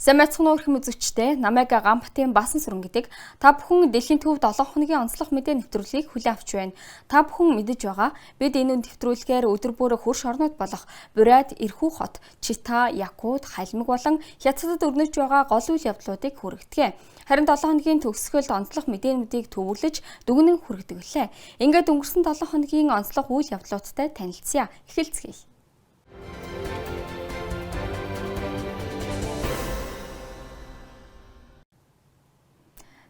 Сайн мэцхан өрхөм үзэгчтэй намайг Гамбатын баасан сүрэн гэдэг та бүхэн дэлхийн төв 7 хоногийн онцлог мэдээ нэвтрүүлгийг хүлээн авч байна. Та бүхэн мэдэж байгаа бид энэ нэвтрүүлгээр өдөр бүр хөрш орнууд болох Бурят, Ирхүү хот, Чита, Якут, Халимаг болон Хятадд өрнөж байгаа гол үйл явдлуудыг хүргэдэг. Харин 7 хоногийн төгсгөлд онцлог мэдээнүүдийг төвөрлөж дүгнэн хүргэдэг. Ингээд өнгөрсөн 7 хоногийн онцлог үйл явдлуудтай танилцъя. Эхэлцгээе.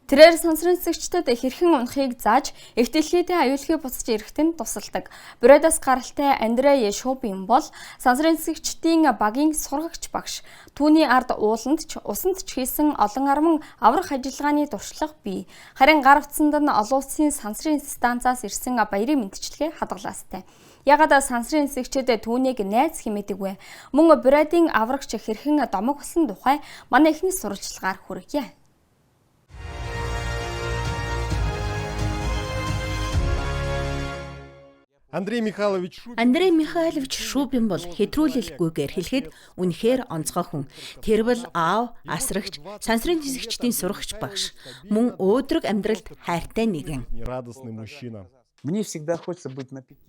Тэрээр сансрын нисгэгчдэд хэрхэн унахыг зааж их дэлхийдээ аюулгүй буцаж ирэхэд нь тусалдаг. Буриадаас гаралтай Андрей Шубин бол сансрын нисгэгчдийн багийн сургагч багш. Түүний ард ууланд ч усанд ч хийсэн олон арман аврах ажиллагааны туршлага бий. Харин гар утсанд нь олон улсын сансрын станцаас ирсэн баярын мэндчилгээ хадгалаастай. Ягаад сансрын нисгэгчид түүнийг найз хэмээдэг вэ? Мөн Буриадын аврагч хэрхэн домог болсон тухай манай эхний сурвалжлагаар хүргье. Андрей Михайлович Шубин бол хэтрүүлэлгүйгээр хэлэхэд үнэхээр онцгой хүн. Тэр бол аав, асрагч, сансрын нисгэгчдийн сурагч багш. Мөн өөдрөг амьдралд хайртай нэгэн.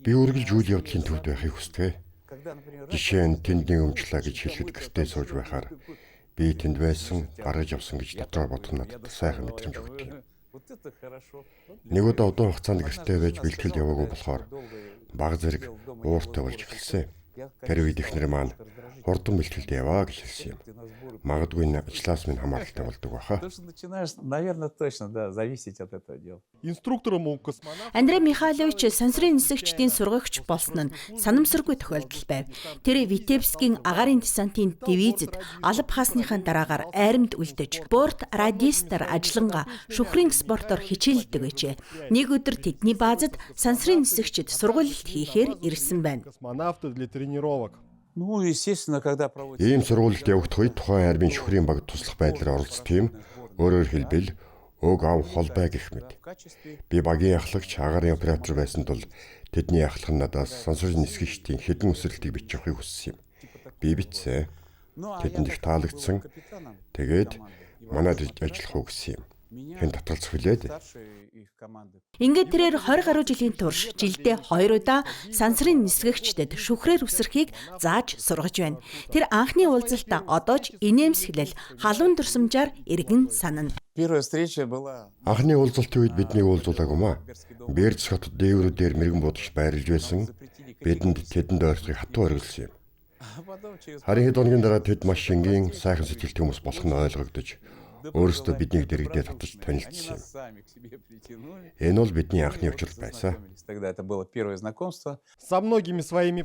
Би үргэлж үйл явдлын төвд байхыг хүсдэг. Жишээ нь тэнд нэг өмчлөө гэж хэлэхэд гэртээ сууж байхаар би тэнд байсан, гаргаж авсан гэж дотроо бодох надад сайхан мэдрэмж өгдөг. Нэг удаа удаан хугацаанд гэртээ байж бэлтгэлд яваагүй болохоор баг зэрэг ууртай болж эхэлсэн. Тэр үед ихнэр маань хурдан бэлтгэлд яваа гэж хэлсэн юм. Магадгүй энэ ажлаас минь хамааралтай болдог баха. Андрей Михайлович сансрын нисгэгчдийн сургагч болсон нь санамсаргүй тохиолдол байв. Тэр Витебскийн агаарын десантын дивизэд алба хаасныхаа дараагаар айрамд үлдэж, Борт радистаар ажиллангаа шүхрийн спортоор хичээлдэг байжээ. Нэг өдөр тэдний баазад сансрын нисгэгчид сургуулилт хийхээр ирсэн байна. Ийм сургуульд явагдах үед тухайн армийн шүхрийн баг туслах байдлаар оролцдог юм. Өөрөөр хэлбэл өг ав холбай гэх мэт. Би багийн ахлагч агаарын оператор байсан тул тэдний ахлах нь надаас сансрын нисгэгчдийн хэдэн өсрэлтийг бичиж авахыг хүссэн юм. Би бичсэн. Тэдэнд их таалагдсан. Тэгээд манайд ажиллах уу гэсэн юм. Хэн татгалзах вүлээд? Ингээд тэрээр 20 гаруй жилийн турш жилдээ 2 удаа сансрын нисгэгчдэд шүхрээр үсрэхийг зааж сургаж байна. Тэр анхны уулзалтаа одоо ч инээмсэглэл халуун дурсамжаар иргэн санана. Анхны уулзалтын үед биднийг уулзуулаагүй маа. Берц хотод дээврүүдээр мэрэгэн будагч байрлаж байсан. Бидэнд тэдэнд ойртохыг хатуу оргилсан юм. Харин хэд хоногийн дараа тэд маш энгийн сайхан сэтгэлтэй хүмүүс болох нь ойлгогдож өөрөөсөө биднийг дэрэгдээ татаж танилцсан юм. Энэ бол бидний анхны уулзалт байсан.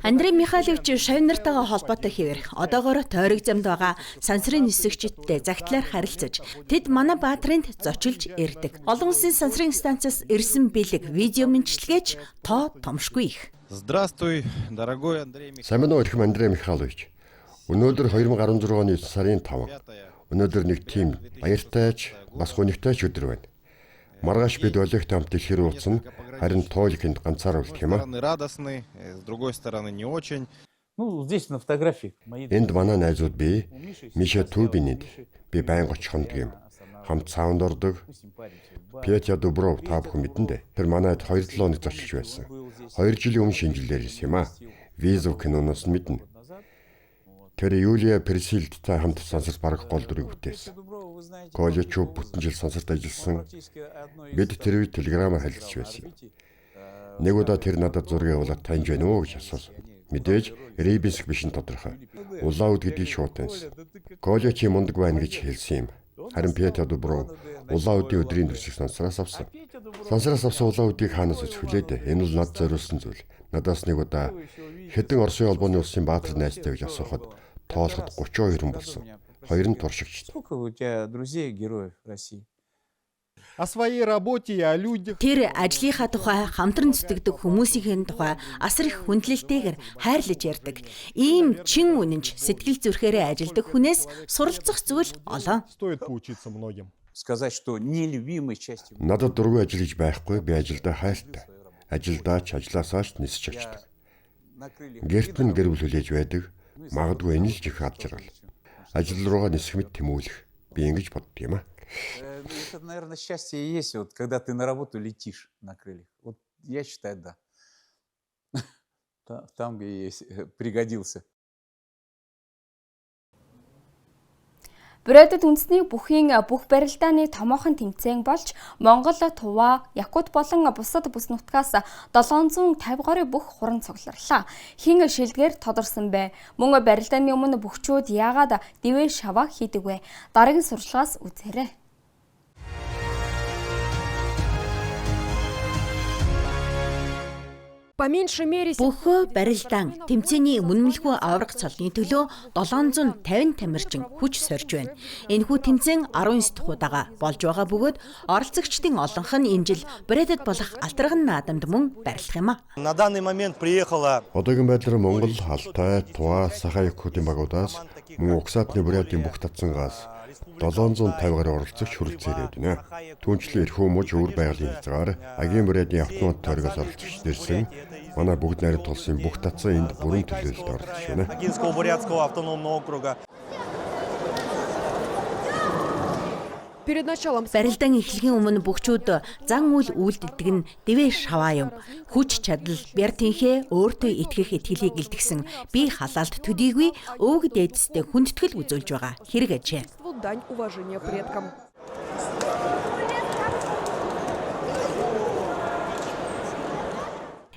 Андрей Михайлович шавнартайгаа холбоотой хэвээр одоогоор тойрог замд байгаа сансрын нисгэгчдтэй загтлаар харилцаж тэд манай баатарынд зочилж ирдэг. Олон улсын сансрын станцаас ирсэн бэлэг видео мэндчилгээч тоо томшгүй их. Здравствуй, дорогой Андрей Михайлович. Сайн байна уу эрхэм Андрей Михайлович. Өнөөдөр 2016 оны 9 сарын 5. Өнөөдөр нэг тийм баяртайч, бас гонигтайч өдөр байна. Маргааш бид олигтой хамт дэлхий рүү уцна, харин тооликэнд ганцаараа үлдэх юм аа. Энд манай найзууд би, Миша Турбинид, би байнга очиход юм. Хамт саунд ордог. Петя Дубров та бүхэн мэдэн дээ. Тэр манайд 2-7 хоног зочилж байсан. 2 жилийн өмнө шинжилээр ирсэн юм аа. Визов киноноос нь мэднэ. Тэр Юлия Персилдтэй хамт сансарт бараг гол дүрийг бүтээсэн. Колечо бүтэн жил сансарт ажилласан. Бид тэр үед телеграмаар харилцаж байсан юм. Нэг удаа тэр надад зургийг явуулаад таньж байна уу гэж асуусан. Мэдээж Рибинск биш нь тодорхой. Улаауд гэдгийг шууд таньсан. Колечи мундаг байна гэж хэлсэн юм. Харин Петя Дубров улаудын өдрийн төрсийг сансараас авсан. Сансараас авсан улаудыг хаанаас үзэх вүлээд? Энэ бол над зориулсан зүйл. Надаас нэг удаа хэдэн Оросын холбооны улсын баатар найзтай гэж асуухад тоолоход 32 хүн болсон. Хоёр нь туршигчд. Тэр ажлынхаа тухай, хамтран зүтгэдэг хүмүүсийн тухай асар их хүндлэлтэйгээр хайрлаж ярьдаг. Ийм чин үнэнч сэтгэл зүрхээрээ ажилдаг хүнээс суралцах зүйл олон. Надад дургүй ажил гэж байхгүй, би ажилдаа хайртай. Ажилдаа ч ажлаасаа ч нисэж очдог. Гэрт минь гэр бүл хүлээж байдаг. Магадгүй энэ л жих ад жаргал. ажил руугаа нисэх мэт тэмүүлэх. Би ингэж бодд юм аа. Это, наверное, счастье и есть, вот, когда ты на работу летишь на крыльях. Вот я считаю, да. Там где есть, пригодился. Брэдэд үндэсний бүхийн бүх барилдааны томоохон тэмцээн болж Монгол, Тува, Якут болон бусад бүс нутгаас 750 гаруй бүх хуран цугларлаа. Хин шилдгээр тодорсон бэ. Мөн барилдааны өмнө бүхчүүд яагаад дивэ шава хийдэг вэ? Дараагийн сурчлагаас үзээрэй. Бүх барилдаан тэмцээний мөнмөлгүй аврах цолны төлөө 750 тамирчин хүч сорж байна. Энэхүү тэмцээн 19 дахь удаага болж байгаа бөгөөд оролцогчдын олонх нь энэ жил Брэдэд болох Алтарган наадамд мөн барилдах юм а. На данный момент приехала Одоогийн байдлаар Монгол, Алтай, Тува, Саха Якутын багуудаас мөн Угсаатны Брэдийн бүх татсангаас 750 гаруй оролцогч хүрэлцээд байна. Түүнчлэн эрх хүмүүж өвөр байгалийн хязгаар Агийн Брэдийн автомат тойрогоос оролцогч ирсэн. Манай бүгд найрад тулсын бүх татсан энд бүрэн төлөөлөлд оролцож байна. Агинского бурятского автономного округа. Барилдаан эхлэхийн өмнө бүхчүүд зан үйл үйлдэлдэг нь дивэ шаваа юм. Хүч чадал, бяртынхээ өөртөө итгэх итгэлийг илтгэсэн бие халаалт төдийгүй өвөг дээдстэй хүндэтгэл үзүүлж байгаа хэрэг ажээ.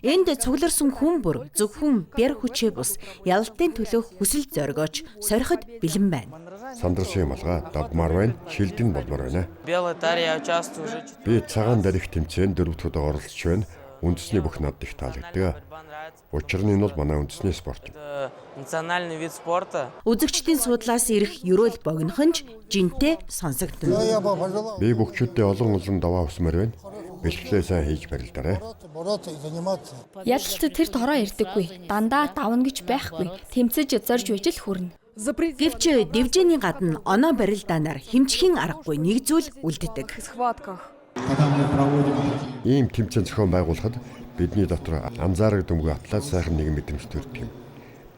Энд цугларсан хүн бүр зөвхөн бэр хүчээ бус ялалтын төлөөх хүсэл зоригооч сориход бэлэн байна. Сандрын малгай давмаар байна, шилдэн болмоор байна. Би цагаан дарих тэмцээнд 4 дахь удаа оролцож байна. Үндэсний бүх надад их таалагддаг. Учир нь энэ бол манай үндэсний спорт. Үзэгчдийн судлаас ирэх ерөөл богинохонч жинтэй сонсогдно. Би бүхчүүдтэй олон даваа усмаар байна. Бэлтгэлээ сайн хийж барилдаарай. Ялалт тэр тороо ирдэггүй. Дандаа давна гэж байхгүй. Тэмцэж зорж байж л хүрнэ. Гэвч дивжээний гадна оноо барилдаанаар хэмжихийн аргагүй нэг зүйл үлддэг. Ийм тэмцээн зохион байгуулахад бидний дотор анзаарагдамгүй атлет сайхан нэгэн мэдрэмж төрдөг юм.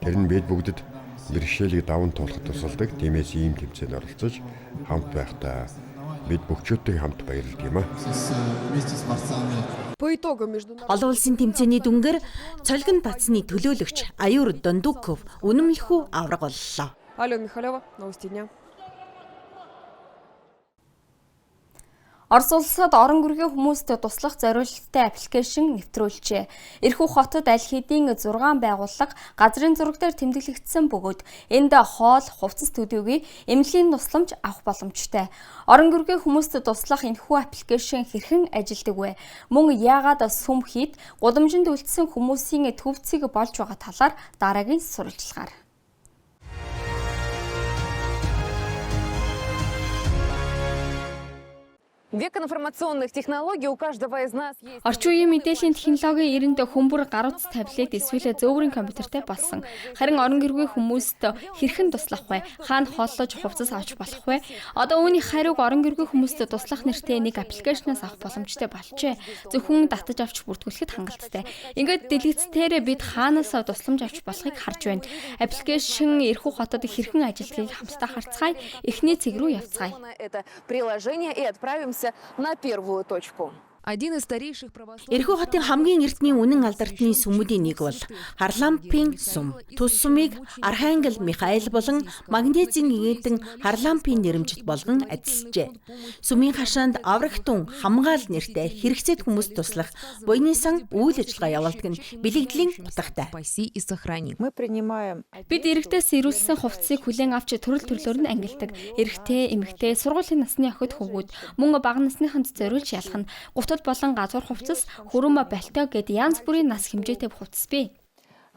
Тэр нь бид бүгдэд бэрхшээлийг даван туулахад тусалдаг. Тиймээс ийм тэмцээнд оролцож хамт байхдаа бид бүхчүүдтэй хамт баярлалдаг юм аа. Олон улсын тэмцээний дүнгээр цолгон татсны төлөөлөгч Аюр Дондуков үнэмлэхүү авраг боллоо. Алена Михайлова, новости дня. Орос улсад орон гүргийн хүмүүст туслах зориулалттай аппликейшн нэвтрүүлжээ. Ирхүү хотод аль хэдийн 6 байгууллага газрын зураг дээр тэмдэглэгдсэн бөгөөд энд хоол, хувцас төдийгүй эмнэлгийн тусламж авах боломжтой. Орон гүргийн хүмүүст туслах энэхүү аппликейшн хэрхэн ажилладаг вэ? Мөн яагаад сүм хийд гудамжинд үлдсэн хүмүүсийн төвцийг болж байгаа талаар дараагийн сурвалжлагаар. Век информационных технологий у каждого из нас есть. Орчин үеийн мэдээллийн технологийн эрэнд хүмүүр гар утас таблет эсвэл зөөврийн компьютертэй болсон. Харин орон гэргийн хүмүүст хэрхэн туслах вэ? Хаана хооллож хувцас авч болох вэ? Одоо үүний хариуг орон гэргийн хүмүүст туслах нэртэй нэг аппликейшнээс авах боломжтой болжээ. Зөвхөн татаж авч бүртгүүлэхэд хангалттай. Ингээд дэлгэцээр бид хаанаас тусламж авч болохыг харж байна. Аппликейшн эрхүү хотод хэрхэн ажиллахыг хамтдаа харцгаая. Эхний цэг рүү явцгаая. Это приложение и отправимся на первую точку. Эрхүү хотын хамгийн эртний үнэн алдартны сүмүүдийн нэг бол Харлампийн сүм. Тус сүмийг Архангел Михаил болон магнезийн игэнтэн Харлампийн нэрэмжит болгон ажиллажээ. Сүмийн хашаанд аврагтун хамгаал нэртэй хэрэгцээд хүмүүст туслах буйны сан үйл ажиллагаа явуулдаг нь бэлэгдлийн утгатай. Бид эрэгтээс ирүүлсэн хувцсыг хүлээн авч төрөл төрлөөр нь ангилдаг. Эрэгтэй, эмэгтэй, сургуулийн насны охид хөвгүүд мөн бага насныханд зориулж ялах нь гутад болон газар хувцас, хүрүүмэ бальтаа гэд янз бүрийн нас хэмжээтэй хувцас бий.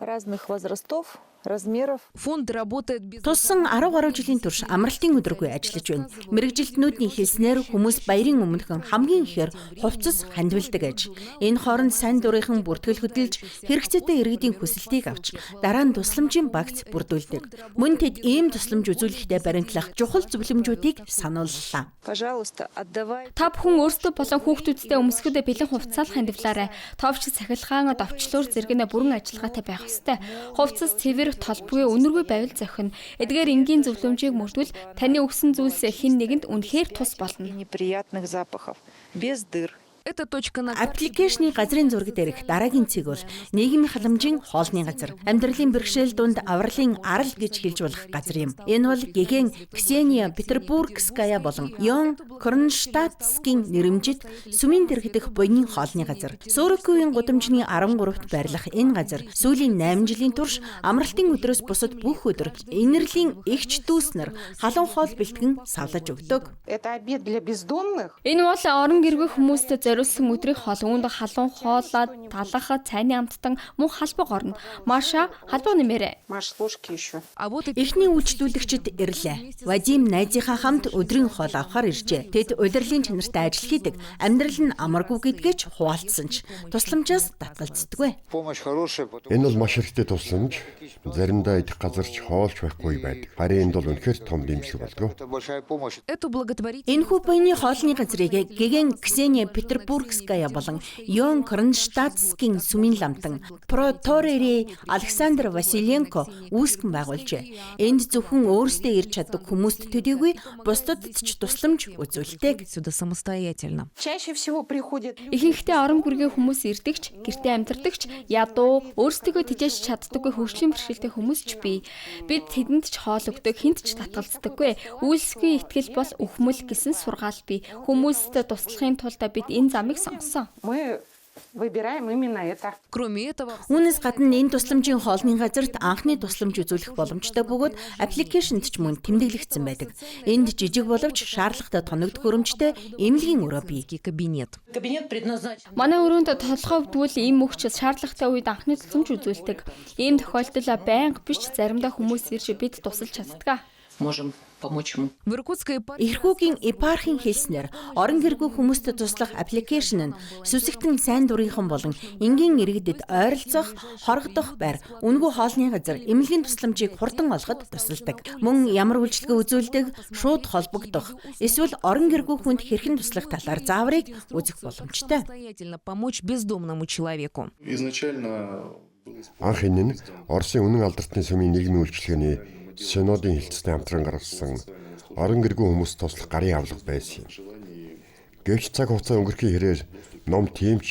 Разных возрастов, размеров. Туссан 10 гаруй жилийн турш амралтын өдрөгүй ажиллаж байна. Мэргэжилтнүүдийн хэлснээр хүмүүс баярын өмнөхөн хамгийн ихээр хувцас хандвилдаг аж. Энэ хооронд сайн дурынхан бүртгэл хөдөлж хэрэгцээтэй иргэдийн хүсэлтийг авч дараа нь тусламжийн багц бүрдүүлдэг. Мөн тэд ийм тусламж үзүүлэхдээ баримтлах чухал зөвлөмжүүдийг санууллаа. Пожалуйста, отдавай. Та бүхэн өөрсдөө болон хүүхдүүдтэй өмсгөдө бэлэн хувцас хандивлаарай. Товч сахилгаан довчлуур зэрэгнээ бүрэн ажиллагаатай байх ёстой. Хувцас цэвэр амьдрах толбгүй үнэргүй байвал зохино. Эдгээр энгийн зөвлөмжийг мөрдвөл таны өгсөн зүйлс хэн нэгэнд үнэхээр тус болно. Неприятных запахов, без дыр. Аппликейшны газрын зураг дээрх дараагийн цэг бол нийгмийн халамжийн хоолны газар. Амьдралын бэрхшээл дунд авралын арал гэж хэлж болох газар юм. Энэ бол Геген Ксения Петербургская болон Йон Кронштадтскийн нэрэмжит сүмийн дэргэдэх буйны хоолны газар. Сууроккогийн гудамжны 13-т байрлах энэ газар сүүлийн 8 жилийн турш амралтын өдрөөс бусад бүх өдөр инэрлийн эгч дүүснэр халуун хоол бэлтгэн савлаж өгдөг. Это обед для бездомных? Энэ бол орон гэргүй хүмүүст зориулсан өдрийн хоол, үүнд халуун хоолой, талах, цайны амттан мөн халбаг орно. Маша халбаг нэмээрэй. Маш ложки еще. Эхний үйлчлүүлэгчид ирлээ. Вадим найзынхаа хамт өдрийн хоол авахар иржээ. Тэд удирдлагын чанартай ажил хийдэг. Амьдрал нь амаргүй гэдгээч хуваалцсан ч тусламжаас татгалздаггүй. Энэ бол маш хэрэгтэй тусламж. Заримдаа идэх газар ч хоолч байхгүй байдаг. Харин энд бол үнэхээр том дэмжлэг болдог. Энэхүү буйны хоолны газрыг Геген Ксения Петербургская болон Йон Кронштадтскийн сүмийн ламтан Проторери Александр Василенко үүсгэн байгуулжээ. Энд зөвхөн өөрсдөө ирж чаддаг хүмүүст төдийгүй бусдад ч тусламж үзүүлдэг. Чаще всего приходят Ихэнхдээ орон гэргийн хүмүүс ирдэгч, гэртээ амьдардагч, ядуу, өөрсдөө тижээж чаддаггүй хөгжлийн бэрхшээлтэй хүмүүс ч бий. Бид тэдэнд ч хоол өгдөг, хинт ч татгалздаггүй. Үйлсгүй итгэл бол өхмөл гэсэн сургаал бий. Хүмүүст туслахын тулд бид энэ замыг сонгосон. мы выбираем именно это. Үүнээс гадна энэ тусламжийн хоолны газарт анхны тусламж үзүүлэх боломжтой бөгөөд аппликейшнд ч мөн тэмдэглэгдсэн байдаг. Энд жижиг боловч шаардлагатай тоногдох хөрөмжтэй эмнэлгийн өрөө бий. Манай өрөөнд толгойвдвол ийм мөхч шаардлагатай үед анхны тусламж үзүүлдэг. Ийм тохиолдол байнга биш заримдаа хүмүүс ирж бид тусалж чаддаг. Можем помочь ему. Эрхүүгийн епархийн хэлснээр орон гэргүй хүмүүст туслах аппликейшн нь сүсэгтэн сайн дурынхан болон энгийн иргэдэд ойролцох, хорогдох байр, үнэгүй хоолны газар, эмнэлгийн тусламжийг хурдан олоход тусалдаг. Мөн ямар үйлчлэгээ үзүүлдэг, шууд холбогдох, эсвэл орон гэргүй хүнд хэрхэн туслах талаар зааврыг үзэх боломжтой. Анх энэ нь Оросын үнэн алдартны сүмийн нийгмийн үйлчилгээний Синодын хилцээний хамтран гаргасан орон гэргүй хүмүүст туслах гарын авлага байсан юм. Гэвч цаг хугацаа өнгөрөхийн хэрээр ном тиймч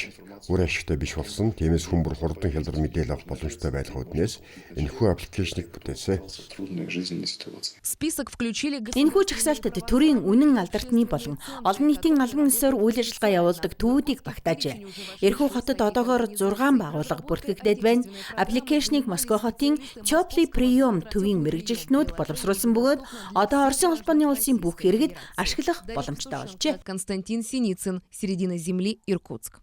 үр ашигтай биш болсон. Тиймээс хүн бүр хурдан хялбар мэдээлэл авах боломжтой байх үднээс энэхүү аппликейшнийг бүтээсэн. Энэхүү жагсаалтад төрийн үнэн алдартны болон олон нийтийн албан ёсоор үйл ажиллагаа явуулдаг төвүүдийг багтаажээ. Эрхүү хотод одоогоор 6 байгууллага бүртгэгдээд байна. Аппликейшнийг Москва хотын Теплый прием төвийн мэргэжилтнүүд боловсруулсан бөгөөд одоо Оросын холбооны улсын бүх иргэд ашиглах боломжтой болжээ. Константин Синицын, Середина земли, Иркутск.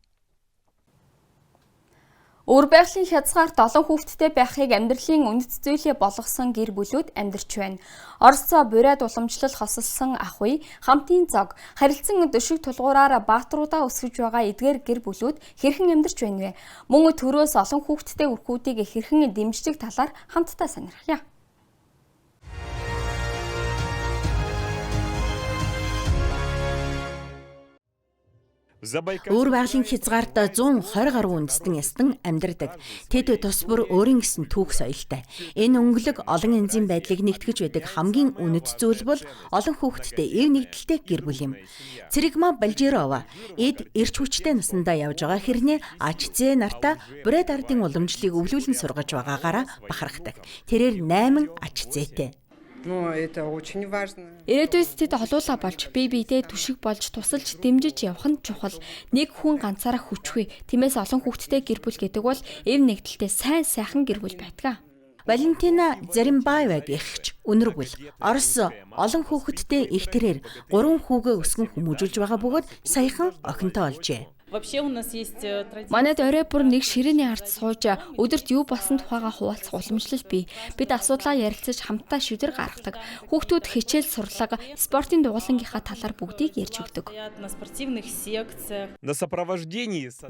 Өөр байгалийн хязгаарт олон хүүхэдтэй байхыг амьдралын үнэт зүйлээ болгосон гэр бүлүүд амьдарч байна. Оросцоо бурайд уламжлал хосолсон ах уй, хамтын зог, харилцан дөшиг тулгуураар баатруудаа өсгөж байгаа эдгээр гэр бүлүүд хэрхэн амьдарч байна вэ? Мөн төрөөс олон хүүхэдтэй үрхүүдийг хэрхэн дэмждэг талаар хамтдаа сонирхъя. Өөр байгалийн хязгаарт 120 гаруй үндэстэн ястан амьдардаг. Тэд тус бүр өөрийн гэсэн түүх соёлтой. Энэ өнгөлөг олон янзын байдлыг нэгтгэж байдаг хамгийн үнэт зүйл бол олон хүүхэдтэй эв нэгдэлтэй гэр бүл юм. Цэрэгма Балжирова эд эрч хүчтэй насандаа явж байгаа хэрнээ АЧЗ нартаа бурайд ардын уламжлалыг өвлүүлэн сургаж байгаагаараа бахархдаг. Тэрээр 8 АЧЗ-тэй. Ирээдүйд тэд холуулаа болж бие биедээ түшиг болж тусалж дэмжиж явах нь чухал. Нэг хүн ганцаараа хүчгүй. Тиймээс олон хүүхэдтэй гэр бүл гэдэг бол эв нэгдэлтэй сайхан гэр бүл байдаг. Валентина Заримбаева гэгч өнөргөл Орос олон хүүхэдтэй их тэрээр 3 хүүгээ өсгөн хүмүүжүүлж байгаа бөгөөд саяхан охинтой олжээ. Манайд орой бүр нэг ширээний ард сууж өдөрт юу болсон тухайга хуваалцах уламжлал бий. Бид асуудлаа ярилцаж хамтдаа шийдвэр гаргадаг. Хүүхдүүд хичээл сурлага, спортын дугуулангийнхаа талаар бүгдийг ярьж өгдөг.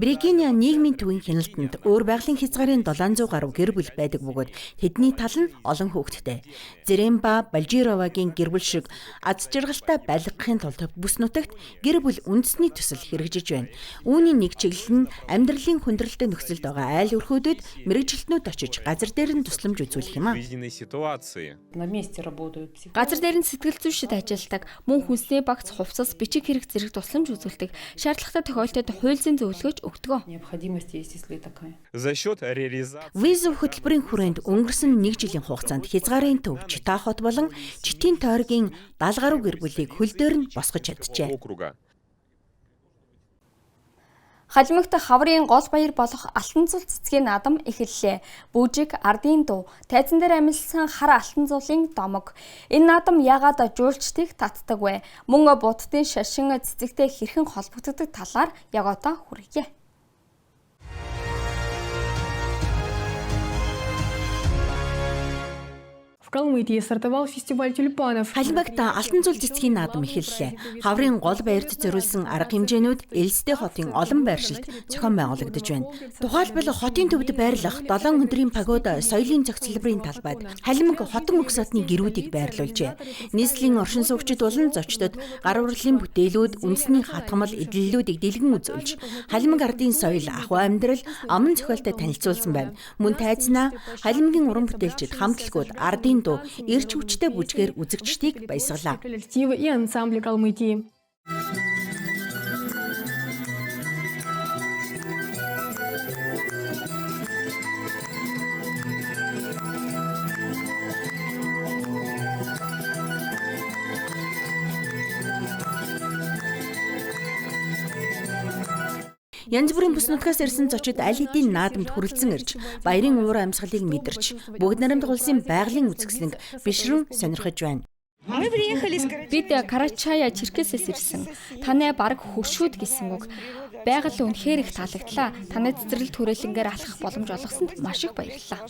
Бригиня нийгмийн төвийн хяналтанд өөр байгалийн хязгаарын 700 гаруй гэр бүл байдаг бөгөөд тэдний тал нь олон хүүхэдтэй. Зэремба Балжировагийн гэр бүл шиг аз жаргалтай байлгахын тулд бүс нутагт гэр бүл үндэсний төсөл хэрэгжиж байна. Үүний нэг чиглэл нь амьдралын хүндрэлтэй нөхцөлд байгаа айл өрхөөдөд мэрэгжилтнүүд очиж газар дээр нь тусламж үзүүлэх юм а. Газар дээр нь сэтгэл зүйчид ажилладаг, мөн хүнсний багц, хувцас, бичиг хэрэг зэрэг тусламж үзүүлдэг, шаардлагатай тохиолдолд хууль зүйн зөвлөгөөч өгдөг. Виза хөтөлбөрийн хүрээнд өнгөрсөн 1 жилийн хугацаанд Хязгаарын төв, Чита хот болон Читийн тойргийн 70 гаруй гэр бүлийг хөл дээр нь босгож чаджээ. Халимагт хаврын гол баяр болох алтан цул цэцгийн наадам эхэллээ. Бүжиг, ардын дуу, тайзан дээр амилсан хар алтан цулын домог. Энэ наадам яагаад жуулчдыг татдаг вэ? Мөн буддын шашин цэцэгтэй хэрхэн холбогддог талаар яг одоо хүргье. В Калмыкии стартовал фестиваль тюльпанов. Халимагт алтан цул цэцгийн наадам эхэллээ. Хаврын гол баярт зориулсан арга хэмжээнүүд Элстэй хотын олон байршилд зохион байгуулагдаж байна. Тухайлбал хотын төвд байрлах 7 өдрийн пагода соёлын цогцлборын талбайд Халимаг хотон уг садны гэрүүдийг байрлуулжээ. Нийслэлийн оршин суугчид болон зочдод гар урлалын бүтээлүүд, үндэсний хатгамал, эдлэлүүдийг дэлгэн үзүүлж, Халимаг ардын соёл, ахуй амьдрал, аман зохиолтой танилцуулсан байна. Мөн тайзнаа Халимагийн уран бүтээлчид хамтлагууд ардын дуу, эрч хүчтэй бүжгээр үзэгчдийг баясгалаа. Коллективы и ансамбли Калмыкии. Янз бүрийн бүс нутгаас ирсэн зочид аль хэдийн наадамд хүрэлцэн ирж, баярын уур амьсгалыг мэдэрч, бүгд найрамдах улсын байгалийн үзэсгэлэнг бишрэн сонирхож байна. Бид Карачая, Черкесээс ирсэн. Танай бараг хөршүүд гэсэн үг. Байгаль үнэхээр их таалагдлаа. Танай цэцэрлэг түрээлэнгээр алхах боломж олгосонд маш их баярлалаа.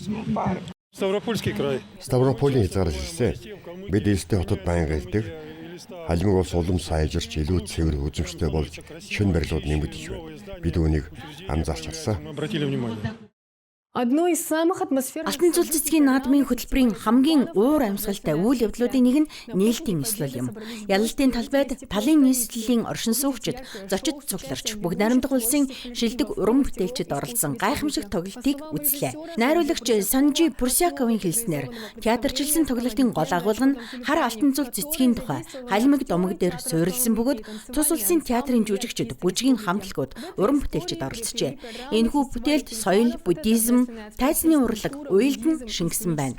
Ставрополийн хязгаараас ирсэн. Бид Элстэй хотод байнга ирдэг. Халимаг улс улам сайжирч илүү цэвэр үзэмжтэй болж шинэ барилгууд нэмэгдэж байна. Бид үүнийг анзаарч харсан. Одно из самых атмосферных... Алтан цул цэцгийн наадмын хөтөлбөрийн хамгийн уур амьсгалтай үйл явдлуудын нэг нь нээлтийн нислэл юм. Ялалтын талбайд талын нийслэлийн оршин суугчид, зочид цугларч, бүгд найрамдах улсын шилдэг уран бүтээлчид оролцсон гайхамшиг тоглолтыг үзлээ. Найруулагч Санжи Пурсяковын хэлснээр театрчилсан тоглолтын гол агуулга нь хар алтан цул цэцгийн тухай Халимаг домог дээр суурилсан бөгөөд тус улсын театрын жүжигчид, бүжгийн хамтлагууд, уран бүтээлчид оролцжээ. Энэхүү бүтээлд соёл, буддизм, тайзны урлаг, уйлдан шингэсэн байна.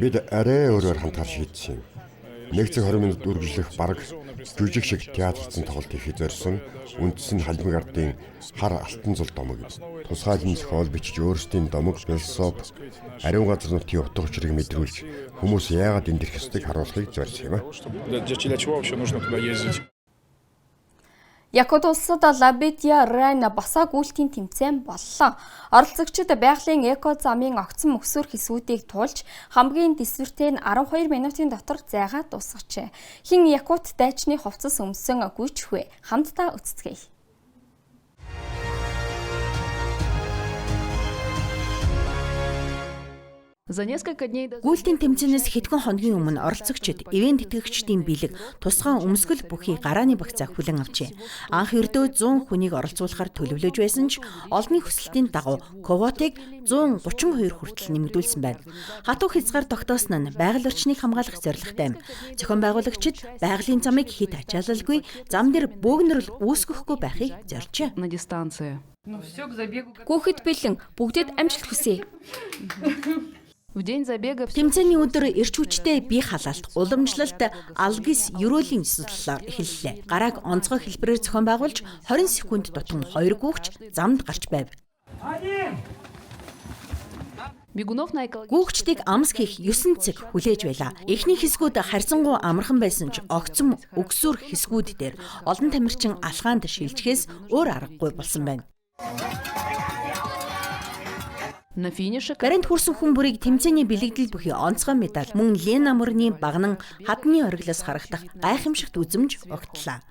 Бид арай өөрөөр хандхаар шийдсэн юм. 1 цаг 20 минут үргэлжлэх бараг жүжиг шиг театрын тоглолт хийхэд зорьсон үндсэн Халимаг ардын хар алтан цул домог. Тусгайлан зохиол бичиж өөрсдийн домог, философи, ариун газар нутгийн утга учирыг мэдрүүлж хүмүүс яагаад энд ирэх ёстойг харуулахыг зорьсон юм а. Якут улсад Лабедия Райна босоо гүйлтийн тэмцээн боллоо. Оролцогчид байгалийн эко замын огцон мөксөр хэсгүүдийг туулж хамгийн дэсвэртэй нь 12 минутын дотор зайгаад дуусгажээ. Хин Якут дайчны хувцас өмсөн гүйч вэ? Хамтдаа үзцгээе. Гүйлтийн тэмцээнээс хэдхэн хоногийн өмнө оролцогчид, ивент тэтгэгчдийн бэлэг, тусгай өмсгөл бүхий гарааны багцаа хүлээн авчээ. Анх ердөө 100 хүнийг оролцуулахар төлөвлөж байсан ч олонний хүсэлтийн дагуу квотыг 132 хүртэл нэмэгдүүлсэн байна. Хатуу хязгаар тогтоосон нь байгаль орчныг хамгаалах зорилготой юм. Зохион байгуулагчид байгалийн замыг хэд ачаалалгүй зам дээр бөөгнөрл үүсгэхгүй байхыг зорьжээ. Хүүхэд бэлэн бүгдэд амжилт хүсье. Тэмцээний өдөр эрч хүчтэй бие халаалт, уламжлалт, алгис ерөөлийн судлалаар эхэллээ. Гарааг онцгой хэлбэрээр зохион байгуулж 20 секунд тутам 2 гүүгч замд гарч байв. Гүүгчдийг амс хийх 9 цаг хүлээж байлаа. Эхний хэсгүүд харьцангуй амархан байсан ч огцом өгсүр хэсгүүд дээр олон тамирчин алхаанд шилжихээс өөр аргагүй болсон байна. Баримт хүрсэн хүн бүрийг тэмцээний бэлэгдэл бүхий онцгой медаль, мөн Лена мөрний багнан хадны ориглоос харагдах гайхамшигт үзэмж огтлаа.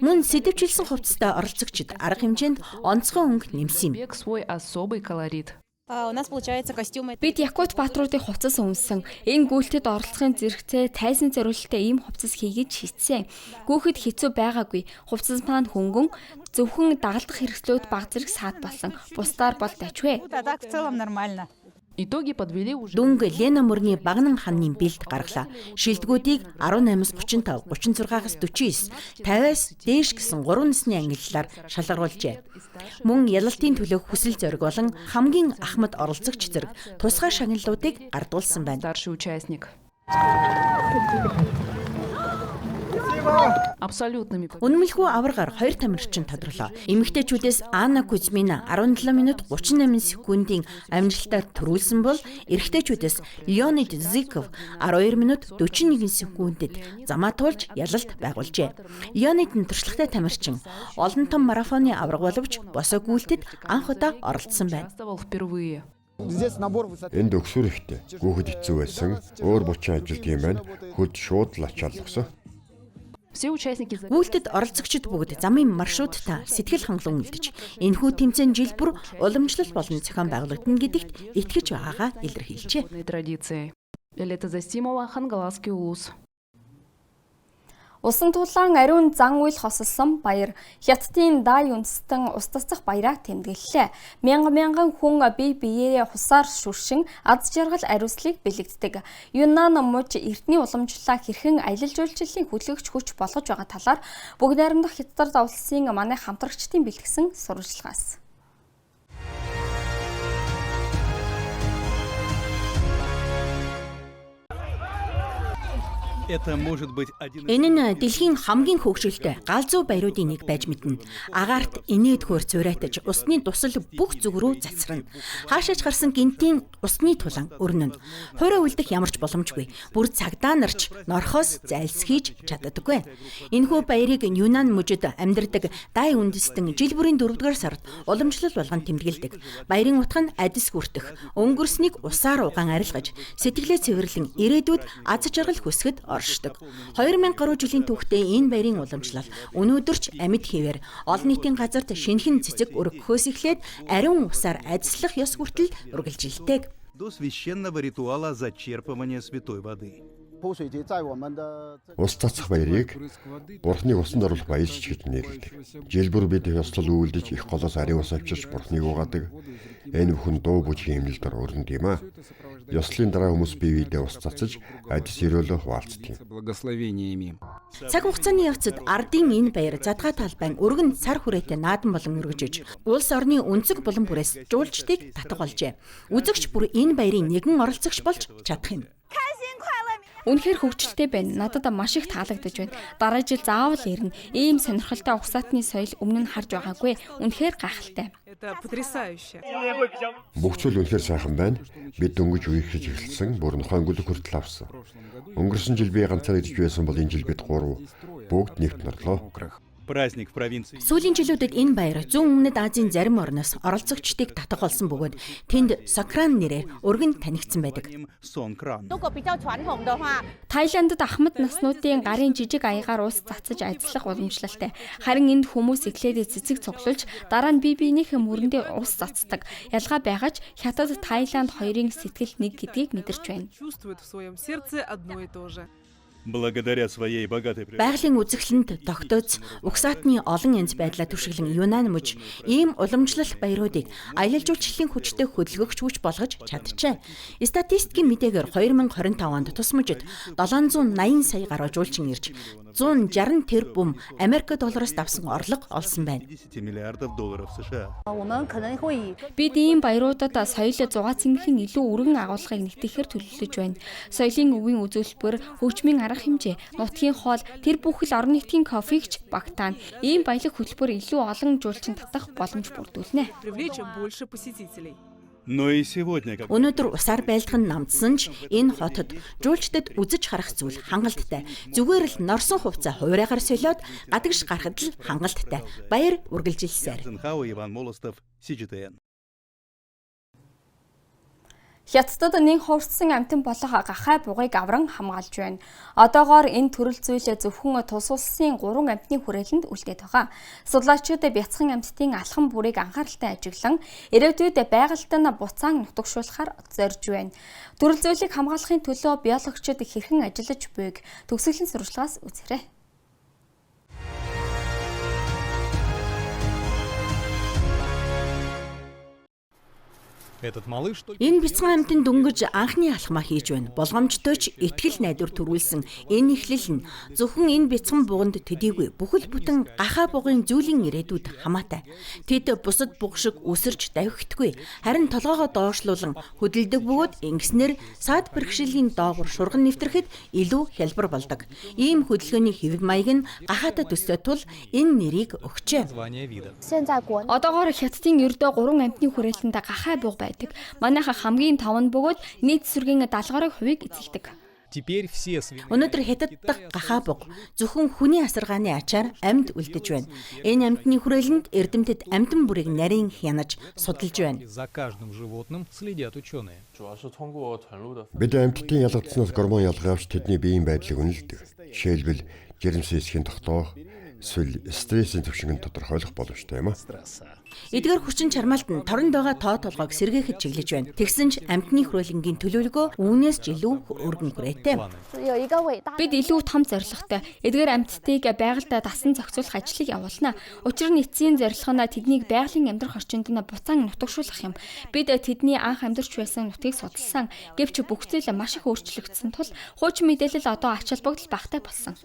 Мөн сэдэвчилсэн хувцастай оролцогчид арга хэмжээнд онцгой өнгө нэмсэн юм. Бид Якут баатруудын хувцас өмсөн. Энэ гүйлтэд оролцохын зэрэгцээ тайсан зориулалттай ийм хувцас хийгээд шийдсэн. Гүүхэд хэцүү байгаагүй. Хувцас маань хөнгөн зөвхөн дагалдах хэрэгслүүд баг зэрэг саад болсон. Бусдаар бол дажгүй. Дүнг Лена мөрний багнан ханны бэлд гаргалаа. Шилдэгүүдийг 18-аас 35, 36-аас 49, 50-аас дээш гэсэн 3 насны ангиллаар шалгаруулжээ. Мөн ялалтын төлөөх хүсэл зориг болон хамгийн ахмад оролцогч зэрэг тусгай шагналуудыг гардуулсан байна. Үнэмлэхүү аваргаар 2 тамирчин тодорлоо. Эмэгтэйчүүдээс Анна Кузьмина 17 минут 38 секундын амжилтаар төрүүлсэн бол эрэгтэйчүүдээс Леонид Зиков 12 минут 41 секундэд замаа туулж ялалт байгуулжээ. Леонид нь туршлагатай тамирчин. Олон том марафоны аварга боловч босоо гүйлтэд анх удаа оролцсон байна. Энд өгсүр ихтэй. Гүүхэд хэцүү байсан. Өөр бучин ажилт юм байна. Хөлд шууд л ачаал өгсөн. Гүйлтэд оролцогчид бүгд замын маршрутта сэтгэл хангалуун үлдэж, энэхүү тэмцээн жил бүр уламжлал болон зохион байгуулагдана гэдэгт итгэж байгаагаа илэрхийлжээ. Усан тулаан ариун зан үйл хосолсон баяр Хятадын дай үндэстэн ус тасцах баяраа тэмдэглэлээ. Мянган хүн бие биеэрээ хусаар шүршин аз жаргал ариуслыг бэлэгддэг. Юннан мууч эртний уламжлалаа хэрхэн аялал жуулчлалын хөдөлгөгч хүч болгож байгаа талаар бүгд найрамдах Хятад улсын манай хамтрагчдын бэлтгэсэн сурвалжлагаас. Энэ нь дэлхийн хамгийн хөгжөлтэй галзуу баяруудын нэг байж мэднэ. Агаарт инээдхөөр цуурайтаж усны дусал бүх зүг рүү цацрана. Хаашаач гарсан гинтийн усны тулаан өрнөн. Хуурай үлдэх ямарч боломжгүй. Бүр цагдаа нарч норхоос зайлсхийж чаддаггүй. Энэхүү баярыг Юнан мужид амьдардаг дай үндэстэн жил бүрийн 4-р сард уламжлал болгон тэмдэглэдэг. Баярын утга нь адис хүртэх, өнгөрснийг усаар угаан арилгаж, сэтгэлээ цэвэрлэн ирээдүйд аз жаргал хүсгэд оршдог. 2000 гаруй жилийн түүхтэй энэ баярын уламжлал өнөөдөрч амьд хэвээр олон нийтийн газарт шинэхэн цэцэг өргөхөөс эхлээд ариун усаар ажиллах ёс хүртэл үргэлжилдэг. Ус цацах баярыг Бурхныг усанд оруулах баярч гэж нэрлэдэг. Жил бүр бид ёслол үйлдэж их голоос ариун ус авчирч Бурхныг угаадаг. Энэ бүхэн дуу бүжгийн эмнэлдэр өрнөд юм а. Ёслолын дараа хүмүүс бие биедээ ус цацаж адис өрөөлөө хуваалцдаг юм. Цаг хугацааны явцад ардын энэ баяр задгаа талбайн өргөн сар хүрээтэй наадан болон өргөжөж, улс орны өнцөг булан бүрээс жуулчдыг татах болжээ. Үзэгч бүр энэ баярын нэгэн оролцогч болж чадах юм. Үнэхээр хөгжилтэй байна. Надад маш их таалагдаж байна. Дараа жил заавал ирнэ. Ийм сонирхолтой угсаатны соёл өмнө нь харж байгаагүй. Үнэхээр гайхалтай. Бүх зүйл үнэхээр сайхан байна. Бид дөнгөж үерхэж эхэлсэн, бүр нохой өнгөлөг хүртэл авсан. Өнгөрсөн жил би ганцаар идэж байсан бол энэ жил бид 3 бүгд нэгт норлоо. Сүүлийн жилүүдэд энэ баяр зүүн өмнөд Азийн зарим орноос оролцогчдыг татах болсон бөгөөд тэнд Сокран нэрээр өргөн танигдсан байдаг. Таиландд ахмад наснуудын гарын жижиг аягаар ус цацаж ажиллах уламжлалтай. Харин энд хүмүүс эхлээд цэцэг цуглуулж дараа нь бие биенийхээ мөрөндөө ус цацдаг. Ялгаа байгаа ч Хятад Таиланд хоёрын сэтгэл нэг гэдгийг мэдэрч байна. Байгалийн үзэсгэлэнт тогтооц угсаатны олон янз байдлаа туршиглан Юнан муж ийм уламжлал баяруудыг аялал жуулчлалын хүчтэй хөдөлгөгч хүч болгож чаджээ. Статистикийн мэдээгээр 2025 онд тус мужид 780 сая гаруй жуулчин ирж 160 тэрбум Америк доллароос давсан орлого олсон байна. Бид ийм баяруудад соёл 100 цэнгэхэн илүү өргөн агуулгыг нэтгэхээр төлөвлөж байна. Соёлын өвийн үзүүлбэр, хөгжмийн арга хэмжээ, нутгийн хоол, тэр бүхэл орон нутгийн кофегч багтаана. Ийм баялаг хөтөлбөр илүү олон жуулчин татах боломж бүрдүүлнэ. Өнөөдөр усаар байлдах нь намдсан ч энэ хотод жуулчдад үзэж харах зүйл хангалттай. Зүгээр л норсон хувцас хувраагаар солиод гадагш гарахад л хангалттай. Баяр үргэлжилсээр. Хятадд нэг хуурсан амтан болох гахай бугыг авран хамгаалж байна. Одоогоор энэ төрөл зүйлээ зөвхөн тус улсын 3 амтны хүрээлэнд үлдээд байгаа. Судлаачид бяцхан амттын алхам бүрийг анхааралтай ажиглан ирээдүйд байгальд нь буцаан нутагшуулахаар зорж байна. Төрөл зүйлийг хамгаалахын төлөө биологчид хэрхэн ажиллаж буйг төгсгөлийн сурвалжлагаас үзээрэй. Энэ бяцхан амтанд дөнгөж анхны алхмаа хийж байна. Болгоомжтой ч итгэл найдвар төрүүлсэн энэ эхлэл нь зөвхөн энэ бяцхан буганд төдийгүй бүхэл бүтэн гахаа бугын зүйлийн ирээдүйд хамаатай. Тэд бусад буг шиг үсэрч давхигдгүй. Харин толгоогоо доошлуулан хөдөлдөг бөгөөд ингэснээр саад бэрхшээлийн доогуур шурган нэвтрэхэд илүү хялбар болдог. Ийм хөдөлгөөний хэвэг маяг нь гахаатай төстэй тул энэ нэрийг өгчээ. Одоогоор Хятадын ердөө 3 амтны хүрээлэнд гахай буг байдаг. Манайха хамгийн тав нь бөгөөд нийт сүргийн 70% хувийг эзэлдэг. Өнөөдөр Хятад дахь гахаа буг зөвхөн хүний асаргааны ачаар амьд үлдэж байна. Энэ амьтны хүрээлэнд эрдэмтэд амьтан бүрийг нарийн хянаж судалж байна. Бид амьтдын ялгадсанаас гормон ялгаа авч тэдний биеийн байдлыг үнэлдэг. Жишээлбэл жирэмсэн эсхийн тогтоох, эсвэл стрессийн төвшинг нь тодорхойлох боломжтой юм а. Эдгээр хүчин чармаалт нь торонд байгаа тоо толгойг сэргээхэд чиглэж байна. Тэгсэн ч амьтны хүрээлэнгийн төлөвлөгөө үүнээс ч илүү өргөн хүрээтэй. Бид илүү том зорилготой эдгээр амьтдыг байгальд дасан зохицуулах ажлыг явуулна. Учир нь эцсийн зорилго нь тэднийг байгалийн амьдрах орчинд нь буцаан нутагшуулах юм. Бид тэдний анх амьдарч байсан нутгийг судалсан. Гэвч бүх зүйл маш их өөрчлөгдсөн тул хуучин мэдээлэл одоо ач холбогдол багтай болсон.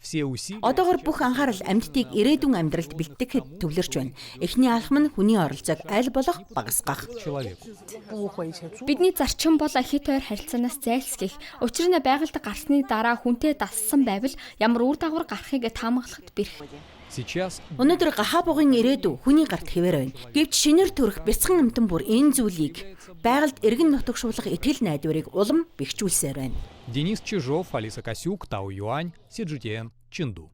Одоогоор бүх анхаарал амьтдыг ирээдүйн амьдралд бэлтгэхэд төвлөрч байна. Эхний алхам нь хүний оролцоог аль болох багасгах. Бидний зарчим бол хит ойр харилцаанаас зайлсхийх. Учир нь байгальд гарсны дараа хүнтэй дассан байвал ямар үр дагавар гарахыг таамаглахад бэрх. Өнөөдөр гахаа бугын ирээдүй хүний гарт хэвээр байна. Гэвч шинээр төрөх бяцхан амтан бүр энэ зүйлийг байгальд эргэн нутагшуулах итгэл найдварыг улам бэхжүүлсээр байна. Денис Чижов, Алиса Косюк, Тау Юань, CGTN, Чинду.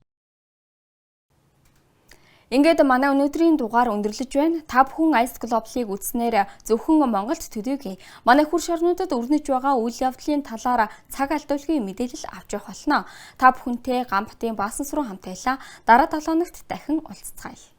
Ингээд манай өнөөдрийн дугаар өндөрлөж байна. Та бүхэн Ice Global-ыг үзснээр зөвхөн Монголд төдийгүй манай хурш орнуудад өрнөж байгаа үйл явдлын талаар цаг алдуулгүй мэдээлэл авч явах болно. Та бүхэнтэй Гамбатын Баасан суран хамт байлаа. Дараа 7 хоногт дахин уулзцгаая.